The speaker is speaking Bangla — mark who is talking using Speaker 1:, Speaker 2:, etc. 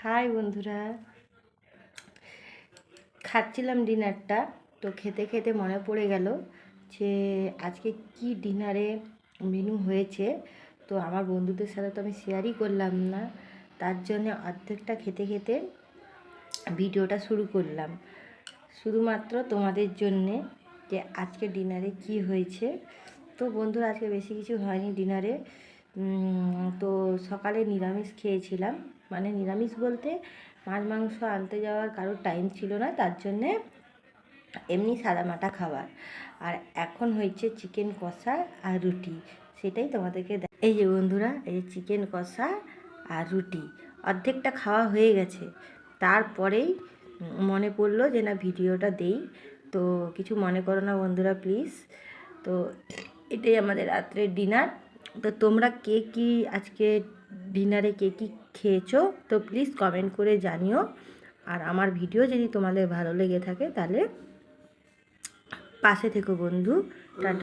Speaker 1: হাই বন্ধুরা, খাচ্ছিলাম ডিনারটা। তো খেতে খেতে মনে পড়ে গেল যে আজকে কি ডিনারে মেনু হয়েছে। তো আমার বন্ধুদের সাথে তো আমি শেয়ারই করলাম না, তার জন্য অর্ধেকটা খেতে খেতে ভিডিওটা শুরু করলাম শুধুমাত্র তোমাদের জন্যে, যে আজকে ডিনারে কি হয়েছে। তো বন্ধুরা, আজকে বেশি কিছু হয়নি ডিনারে। তো সকালে নিরামিষ খেয়েছিলাম, মানে নিরামিষ বলতে মাছ মাংস আনতে যাওয়ার কারোর টাইম ছিল না, তার জন্যে এমনি সাদামাটা খাবার। আর এখন হয়েছে চিকেন কষা আর রুটি, সেটাই তোমাদেরকে এই যে বন্ধুরা, এই যে চিকেন কষা আর রুটি অর্ধেকটা খাওয়া হয়ে গেছে। তারপরেই মনে পড়লো যে না, ভিডিওটা দেই। তো কিছু মনে করো না বন্ধুরা, প্লিজ। তো এটাই আমাদের রাত্রের ডিনার। তো তোমরা কে কী আজকে ডিনারে কে কী খেয়েছো, তো প্লিজ কমেন্ট করে জানিও। আর আমার ভিডিও যদি তোমাদের ভালো লেগে থাকে তাহলে পাশে থেকো বন্ধু। টাটা।